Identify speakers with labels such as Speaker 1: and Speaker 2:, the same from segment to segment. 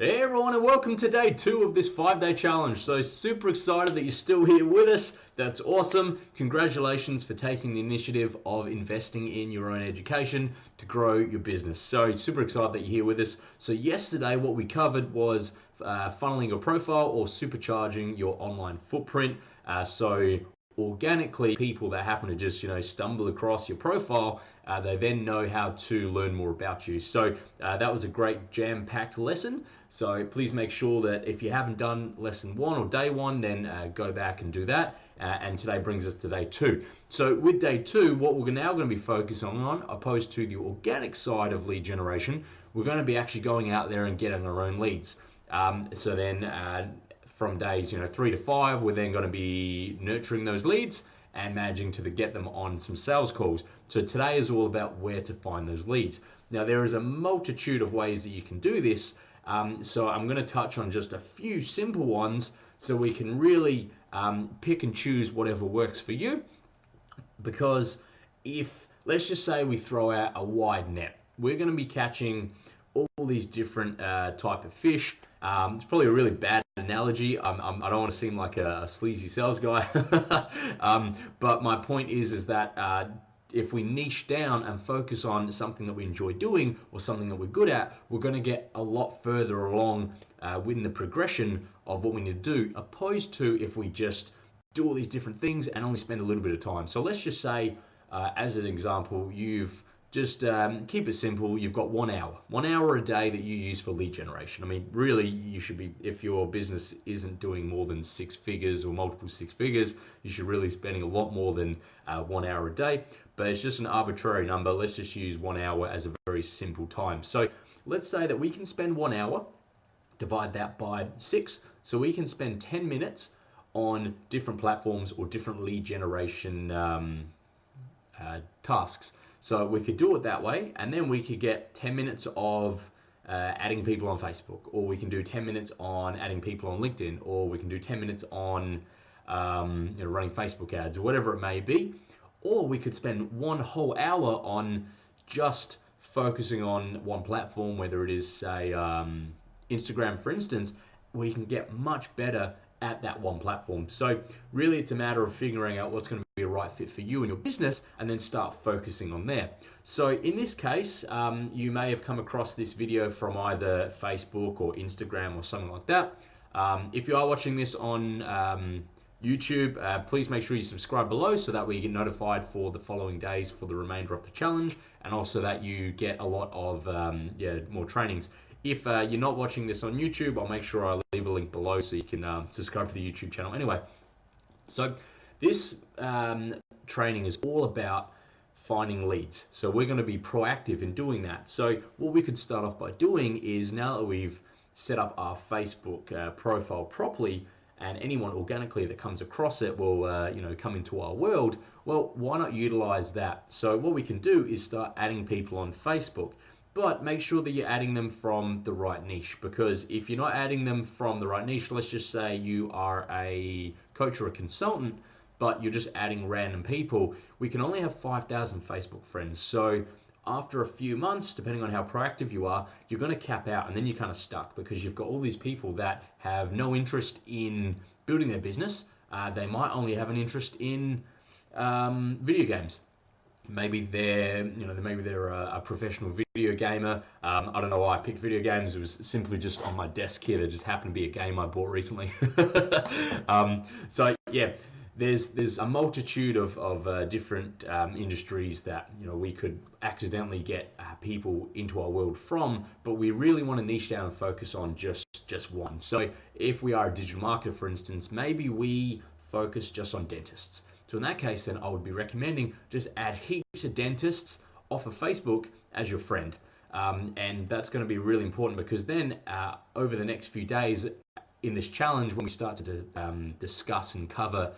Speaker 1: Hey everyone, and welcome to day 2 of this 5-day challenge. So super excited that you're still here with us. That's awesome. Congratulations for taking the initiative of investing in your own education to grow your business. So super excited that you're here with us. So yesterday what we covered was funneling your profile or supercharging your online footprint. So organically, people that happen to just stumble across your profile, they then know how to learn more about you. So that was a great jam-packed lesson. So please make sure that if you haven't done lesson 1 or day 1, then go back and do that. And today brings us to day 2. So with day 2, what we're now going to be focusing on, opposed to the organic side of lead generation, we're going to be actually going out there and getting our own leads. So then from days 3 to 5, we're then going to be nurturing those leads and managing to get them on some sales calls. So today is all about where to find those leads. Now there is a multitude of ways that you can do this. So I'm going to touch on just a few simple ones so we can really pick and choose whatever works for you. Because if, let's just say we throw out a wide net, we're going to be catching all these different type of fish. It's probably a really bad analogy. I don't want to seem like a sleazy sales guy. But my point is that if we niche down and focus on something that we enjoy doing or something that we're good at, we're going to get a lot further along within the progression of what we need to do, opposed to if we just do all these different things and only spend a little bit of time. So let's just say, as an example, you've just keep it simple. You've got 1 hour. 1 hour a day that you use for lead generation. I mean, really, you should be, if your business isn't doing more than 6 figures or multiple 6 figures, you should really be spending a lot more than 1 hour a day. But it's just an arbitrary number. Let's just use 1 hour as a very simple time. So let's say that we can spend 1 hour, divide that by 6. So we can spend 10 minutes on different platforms or different lead generation tasks. So we could do it that way, and then we could get 10 minutes of adding people on Facebook, or we can do 10 minutes on adding people on LinkedIn, or we can do 10 minutes on running Facebook ads, or whatever it may be. Or we could spend 1 whole hour on just focusing on one platform, whether it is, say, Instagram, for instance, where you can get much better at that one platform. So really it's a matter of figuring out what's going to be a right fit for you and your business, and then start focusing on there. So in this case, you may have come across this video from either Facebook or Instagram or something like that. If you are watching this on YouTube, please make sure you subscribe below so that way you get notified for the following days for the remainder of the challenge, and also that you get a lot of more trainings. If you're not watching this on YouTube, I'll make sure I leave a link below so you can subscribe to the YouTube channel. Anyway, so this training is all about finding leads. So we're going to be proactive in doing that. So what we could start off by doing is, now that we've set up our Facebook profile properly, and anyone organically that comes across it will come into our world, well, why not utilize that? So what we can do is start adding people on Facebook. But make sure that you're adding them from the right niche, because if you're not adding them from the right niche, let's just say you are a coach or a consultant, but you're just adding random people, we can only have 5,000 Facebook friends. So after a few months, depending on how proactive you are, you're going to cap out, and then you're kind of stuck because you've got all these people that have no interest in building their business. They might only have an interest in video games. Maybe they're a professional video gamer. I don't know why I picked video games. It was simply just on my desk here. There just happened to be a game I bought recently. So yeah, there's a multitude of different industries that we could accidentally get people into our world from, but we really want to niche down and focus on just one. So if we are a digital marketer, for instance, maybe we focus just on dentists. So in that case, then I would be recommending just add heaps of dentists off of Facebook as your friend. And that's going to be really important, because then over the next few days in this challenge, when we start to discuss and cover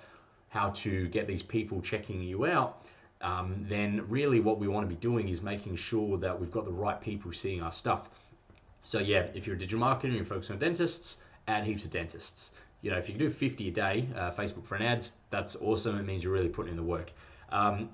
Speaker 1: how to get these people checking you out, then really what we want to be doing is making sure that we've got the right people seeing our stuff. So yeah, if you're a digital marketer and you're focused on dentists, add heaps of dentists. If you can do 50 a day Facebook friend ads, that's awesome. It means you're really putting in the work.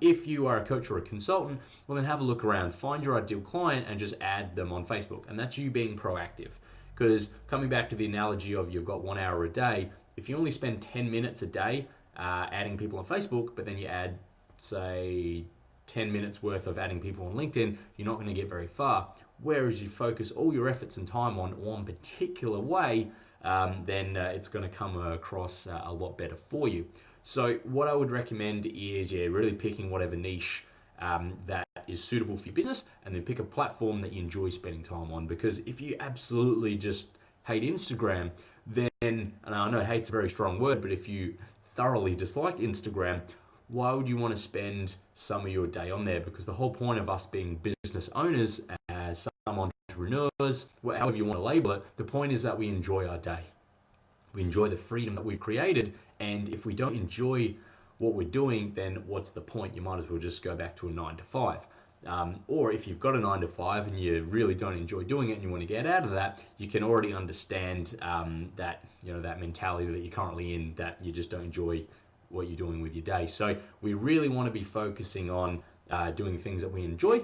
Speaker 1: If you are a coach or a consultant, well, then have a look around, find your ideal client and just add them on Facebook. And that's you being proactive. Because coming back to the analogy of you've got 1 hour a day, if you only spend 10 minutes a day adding people on Facebook, but then you add, say, 10 minutes worth of adding people on LinkedIn, you're not going to get very far. Whereas you focus all your efforts and time on one particular way, then it's going to come across a lot better for you. So what I would recommend is, really picking whatever niche that is suitable for your business, and then pick a platform that you enjoy spending time on. Because if you absolutely just hate Instagram, then, and I know hate's a very strong word, but if you thoroughly dislike Instagram, why would you want to spend some of your day on there? Because the whole point of us being business owners, as some entrepreneurs, however you want to label it, the point is that we enjoy our day. We enjoy the freedom that we've created, and if we don't enjoy what we're doing, then what's the point? You might as well just go back to a 9 to 5. Or if you've got a 9 to 5 and you really don't enjoy doing it and you want to get out of that, you can already understand that that mentality that you're currently in, that you just don't enjoy what you're doing with your day. So we really want to be focusing on doing things that we enjoy.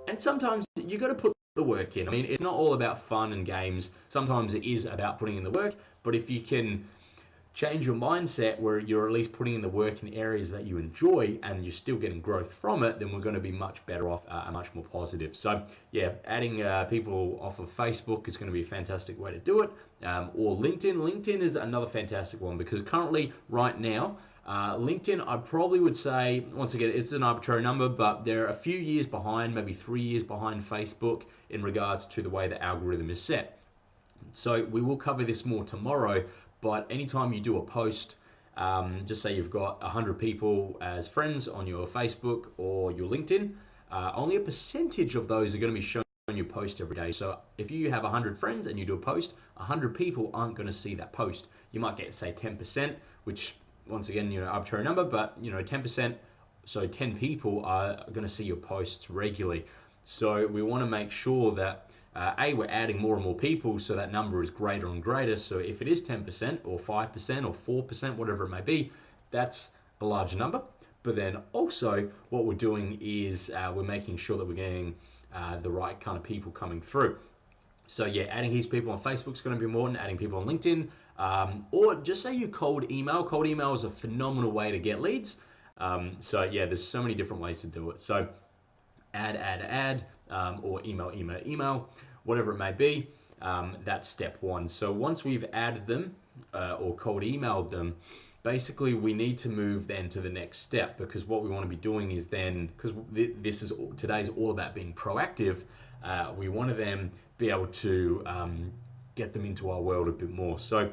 Speaker 1: And sometimes you got to put the work in. I mean, it's not all about fun and games. Sometimes it is about putting in the work. But if you can change your mindset where you're at least putting in the work in areas that you enjoy and you're still getting growth from it, then we're going to be much better off and much more positive. So yeah, adding people off of Facebook is going to be a fantastic way to do it. Or LinkedIn. LinkedIn is another fantastic one, because currently, right now, LinkedIn, I probably would say, once again, it's an arbitrary number, but they're a few years behind, maybe 3 years behind Facebook in regards to the way the algorithm is set. So we will cover this more tomorrow, but anytime you do a post, just say you've got 100 people as friends on your Facebook or your LinkedIn, only a percentage of those are going to be shown on your post every day. So if you have 100 friends and you do a post, 100 people aren't going to see that post. You might get, say, 10%, which, once again, arbitrary number, but 10%, so 10 people are going to see your posts regularly. So we want to make sure that we're adding more and more people, so that number is greater and greater. So if it is 10% or 5% or 4%, whatever it may be, that's a large number. But then also what we're doing is we're making sure that we're getting the right kind of people coming through. So yeah, adding these people on Facebook is going to be more than adding people on LinkedIn. Or just say you cold email. Cold email is a phenomenal way to get leads. So yeah, there's so many different ways to do it. So add, or email, whatever it may be. That's step one. So once we've added them or cold emailed them, basically we need to move then to the next step, because what we want to be doing is then, because today's all about being proactive, we want to then be able to get them into our world a bit more. So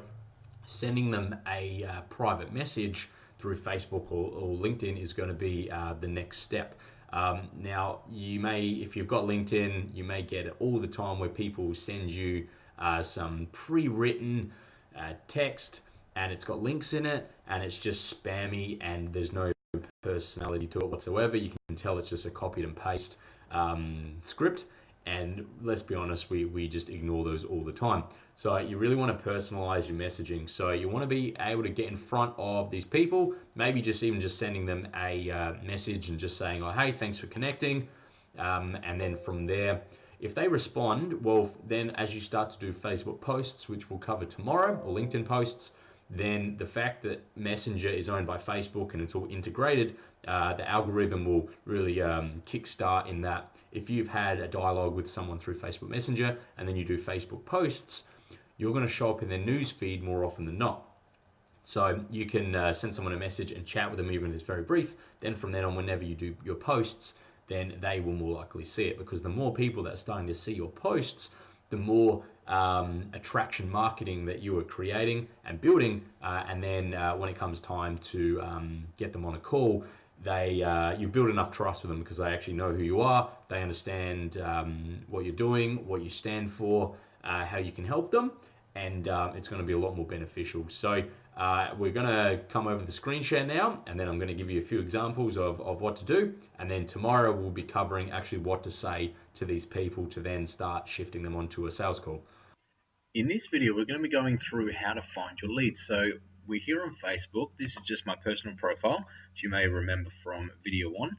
Speaker 1: sending them a private message through Facebook or LinkedIn is going to be the next step. Now, you may, if you've got LinkedIn, you may get it all the time where people send you some pre-written text, and it's got links in it, and it's just spammy, and there's no personality to it whatsoever. You can tell it's just a copied and paste script, and let's be honest, we just ignore those all the time. So you really want to personalize your messaging. So you want to be able to get in front of these people, maybe just sending them a message and just saying, oh, hey, thanks for connecting. And then from there, if they respond, well, then as you start to do Facebook posts, which we'll cover tomorrow, or LinkedIn posts, then the fact that Messenger is owned by Facebook and it's all integrated, the algorithm will really kickstart in that. If you've had a dialogue with someone through Facebook Messenger and then you do Facebook posts, you're going to show up in their news feed more often than not. So you can send someone a message and chat with them, even if it's very brief. Then from then on, whenever you do your posts, then they will more likely see it, because the more people that are starting to see your posts, the more attraction marketing that you are creating and building, and then when it comes time to get them on a call, you've built enough trust with them because they actually know who you are, they understand what you're doing, what you stand for, how you can help them, and it's going to be a lot more beneficial. So we're going to come over the screen share now, and then I'm going to give you a few examples of what to do, and then tomorrow we'll be covering actually what to say to these people to then start shifting them onto a sales call.
Speaker 2: In this video, we're going to be going through how to find your leads. So we're here on Facebook. This is just my personal profile, which you may remember from video 1.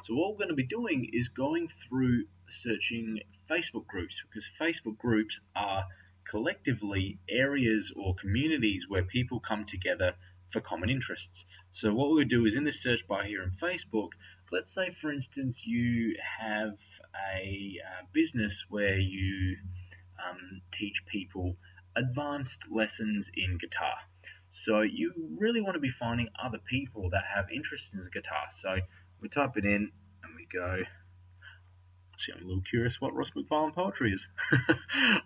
Speaker 2: So what we're going to be doing is going through searching Facebook groups, because Facebook groups are collectively areas or communities where people come together for common interests. So what we would do is in this search bar here in Facebook, let's say for instance you have a business where you teach people advanced lessons in guitar. So you really want to be finding other people that have interest in the guitar. So we type it in and we go. See, I'm a little curious what Ross McFarlane poetry is.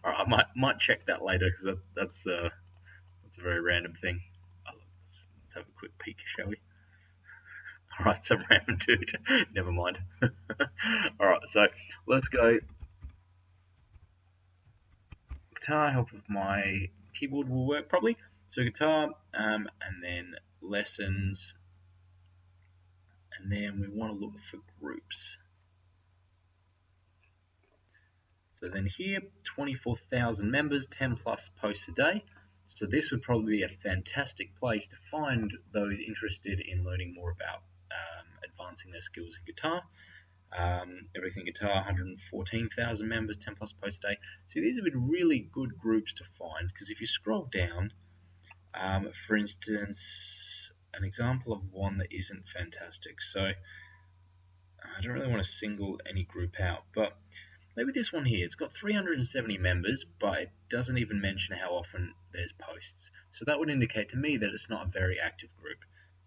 Speaker 2: All right, I might check that later because that's a very random thing. Let's have a quick peek, shall we? All right, some random dude. Never mind. All right, so let's go. Guitar, help with my keyboard will work probably. So guitar, and then lessons, and then we want to look for groups. So then here, 24,000 members, 10 plus posts a day. So this would probably be a fantastic place to find those interested in learning more about advancing their skills in guitar. Everything Guitar, 114,000 members, 10 plus posts a day. So these have been really good groups to find because if you scroll down, for instance, an example of one that isn't fantastic. So I don't really want to single any group out, but maybe this one here. It's got 370 members, but it doesn't even mention how often there's posts. So that would indicate to me that it's not a very active group.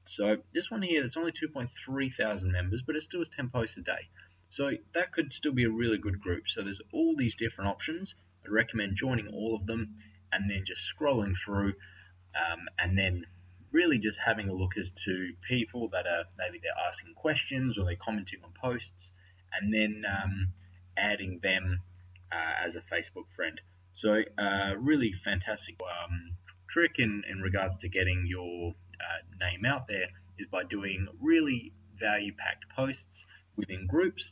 Speaker 2: So this one here, it's only 2.3 thousand members, but it still has 10 posts a day. So that could still be a really good group. So there's all these different options. I'd recommend joining all of them and then just scrolling through and then really just having a look as to people that are maybe they're asking questions or they're commenting on posts and then adding them as a Facebook friend. So really fantastic trick in regards to getting your name out there is by doing really value-packed posts within groups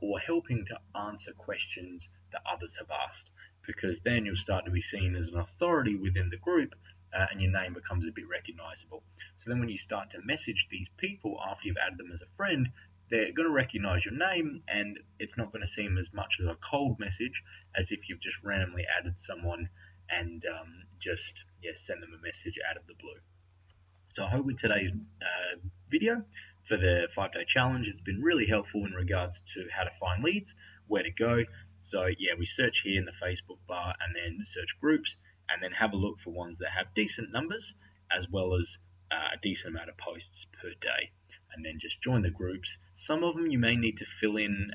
Speaker 2: or helping to answer questions that others have asked, because then you'll start to be seen as an authority within the group and your name becomes a bit recognizable. So then when you start to message these people after you've added them as a friend, they're going to recognize your name and it's not going to seem as much as a cold message as if you've just randomly added someone and just send them a message out of the blue. So I hope with today's video for the 5-day challenge, it's been really helpful in regards to how to find leads, where to go. So we search here in the Facebook bar and then search groups and then have a look for ones that have decent numbers as well as a decent amount of posts per day. And then just join the groups. Some of them you may need to fill in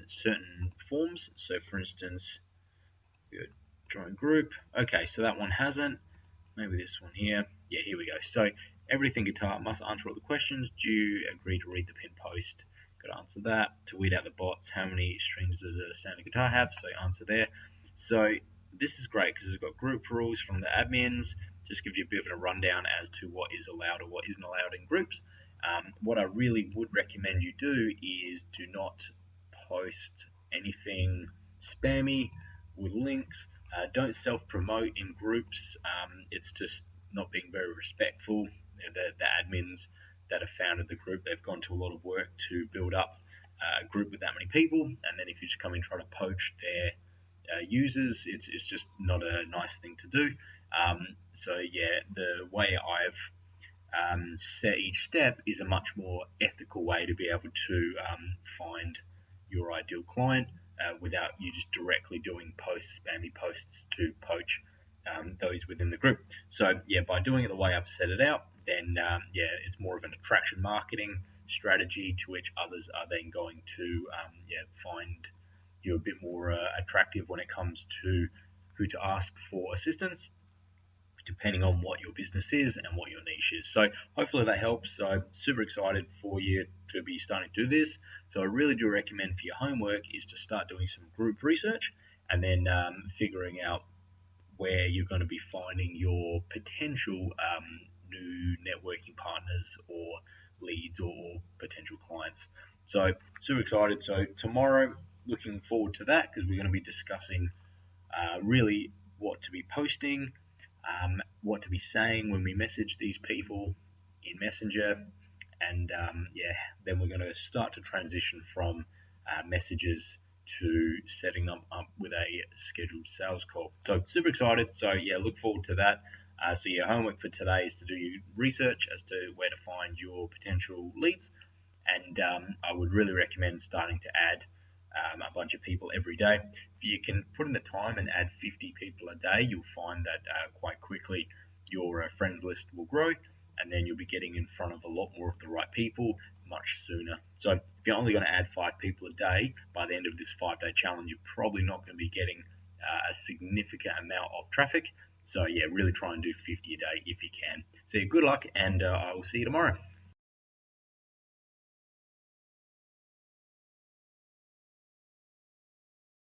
Speaker 2: certain forms. So for instance, join group. Okay, so that one hasn't. Maybe this one here. Yeah, here we go. So everything guitar must answer all the questions. Do you agree to read the pin post? Got to answer that. To weed out the bots, how many strings does a standard guitar have? So answer there. So this is great because it's got group rules from the admins. Just gives you a bit of a rundown as to what is allowed or what isn't allowed in groups. What I really would recommend you do is do not post anything spammy with links. Don't self-promote in groups. It's just not being very respectful. The admins that have founded the group, they've gone to a lot of work to build up a group with that many people, and then if you just come and try to poach their users, it's just not a nice thing to do. So the way I've set each step is a much more ethical way to be able to find your ideal client without you just directly doing spammy posts to poach those within the group. So by doing it the way I've set it out, then it's more of an attraction marketing strategy to which others are then going to find you a bit more attractive when it comes to who to ask for assistance, depending on what your business is and what your niche is. So hopefully that helps. So super excited for you to be starting to do this. So I really do recommend for your homework is to start doing some group research and then figuring out where you're going to be finding your potential new networking partners or leads or potential clients. So super excited. So tomorrow, looking forward to that because we're going to be discussing really what to be posting, what to be saying when we message these people in Messenger, and then we're going to start to transition from messages to setting them up with a scheduled sales call. So super excited. So yeah, look forward to that. So your homework for today is to do your research as to where to find your potential leads, and I would really recommend starting to add a bunch of people every day. If you can put in the time and add 50 people a day, you'll find that quite quickly your friends list will grow, and then you'll be getting in front of a lot more of the right people much sooner. So if you're only going to add 5 people a day, by the end of this 5-day challenge, you're probably not going to be getting a significant amount of traffic. So yeah, really try and do 50 a day if you can. So yeah, good luck, and I will see you tomorrow.